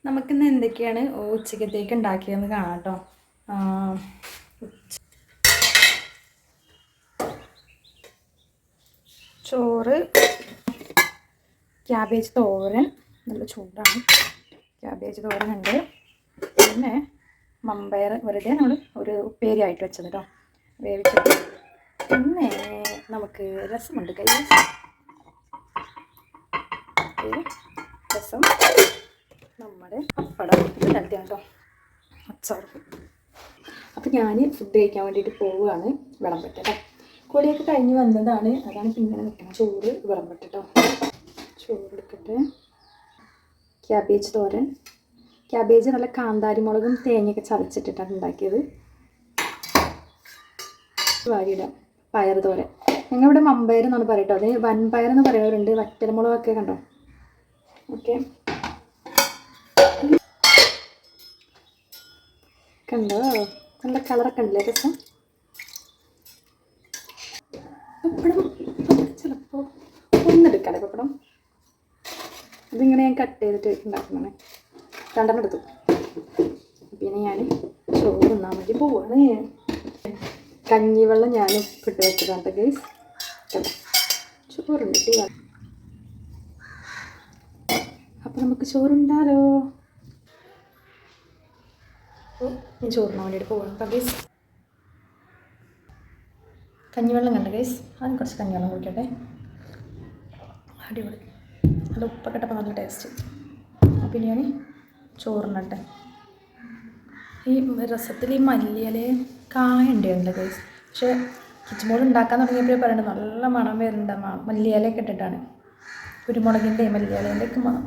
നമുക്കിന്ന് എന്തൊക്കെയാണ് ഉച്ചക്കത്തേക്ക് ഉണ്ടാക്കിയതെന്ന് കാണാം കേട്ടോ. ചോറ്, ക്യാബേജ് തോരൻ, നല്ല ചൂടാണ്. ക്യാബേജ് തോരനുണ്ട്, പിന്നെ മമ്പയർ വെറുതെ നമ്മൾ ഒരു ഉപ്പേരിയായിട്ട് വെച്ചത് കേട്ടോ, വേവിച്ചിട്ട്. പിന്നെ നമുക്ക് രസമുണ്ട്, രസം, നമ്മുടെ പപ്പടം ഇതെല്ലാം കേട്ടോ, അച്ചാറ്. അപ്പോൾ ഞാൻ ഫുഡ് കഴിക്കാൻ വേണ്ടിയിട്ട് പോവുകയാണ്. വിളമ്പട്ടെ കേട്ടോ. കുളിയൊക്കെ കഴിഞ്ഞ് വന്നതാണ്, അതാണ് ഇപ്പം ഇങ്ങനെ നിൽക്കണം. ചോറ് വിളമ്പട്ടെ കേട്ടോ. ചോറ് എടുക്കട്ടെ. ക്യാബേജ് തോരൻ, ക്യാബേജ് നല്ല കാന്താരി മുളകും തേങ്ങയൊക്കെ ചതച്ചിട്ടിട്ടാണ് ഉണ്ടാക്കിയത്. വാരിയിടാം. പയർ തോരൻ, ഞങ്ങളിവിടെ മമ്പയർ എന്നാണ് പറയട്ടോ, അത് വൻപയർ എന്ന് പറയുന്നവരുണ്ട്. വറ്റൽമുളകൊക്കെ കണ്ടോ. ഓക്കെ, കണ്ടോ, നല്ല കളറൊക്കെ ഉണ്ടല്ലേ, രസം. പപ്പടം ചിലപ്പോൾ ഒന്നെടുക്കാല്ലേ പപ്പടം. ഇതിങ്ങനെ ഞാൻ കട്ട് ചെയ്തിട്ട് ഉണ്ടാക്കുന്നതാണ്. 2 എടുത്തു. പിന്നെ ഞാൻ ചോറ് തിന്നാൻ വേണ്ടി പോവാണ്. കഞ്ഞിവെള്ളം ഞാൻ ഇട്ട് വെച്ചതാണ് ഗൈസ്. ചോറുണ്ട്. അപ്പോൾ നമുക്ക് ചോറുണ്ടാലോ. ഞാൻ ചോറിനാൻ വേണ്ടിയിട്ട് പോവാണ് കേട്ടോ ഗൈസ്. കഞ്ഞിവെള്ളം കണ്ട ഗൈസ്, അതിന് കുറച്ച് കഞ്ഞിവെള്ളം കുടിക്കട്ടെ. അടിപൊളി, നല്ല ഉപ്പൊക്കെ ഇട്ടപ്പോൾ നല്ല ടേസ്റ്റ്. അപ്പം ഞാൻ ചോറിനട്ടെ. ഈ രസത്തിൽ ഈ മല്ലിയില കായ ഉണ്ടായിരുന്നില്ല ഗൈസ്, പക്ഷേ കിച്ചുമോൾ ഉണ്ടാക്കാൻ തുടങ്ങിയപ്പോഴേ പറയുന്നത് നല്ല മണം വരുന്നുണ്ട്. മല്ലിയിലയൊക്കെ ഇട്ടിട്ടാണ്, കുരുമുളകിൻ്റെയും മല്ലിയിലേൻ്റെ ഒക്കെ മണം.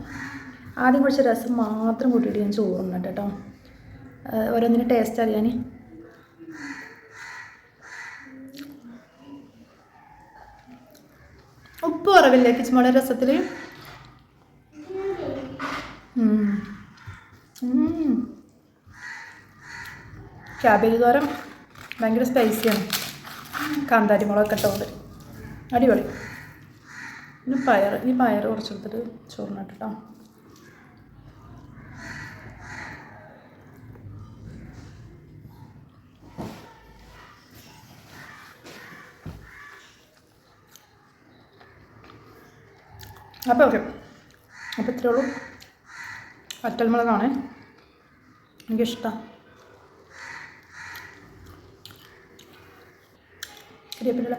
ആദ്യം കുറച്ച് രസം മാത്രം കൂട്ടിയിട്ട് ഞാൻ ചോറിനട്ടെ കേട്ടോ, ഓരോന്നിന് ടേസ്റ്റ് അറിയാൻ. ഉപ്പ് കുറവില്ലേ കിച്ചുമോളെ രസത്തിൽ? ക്യാബേജ് തോരൻ ഭയങ്കര സ്പൈസിയാണ്, കാന്താരി മുളകൊക്കെ ഇട്ടുകൊണ്ട് അടിപൊളി. പിന്നെ ഈ പയർ കുറച്ചെടുത്തിട്ട് ചോറിനട്ട് കേട്ടോ. അപ്പോൾ ഓക്കെ, അപ്പോൾ ഇത്രയേ ഉള്ളൂ. വറ്റൽമുളകാണ് എനിക്കിഷ്ടം. കരിവേപ്പില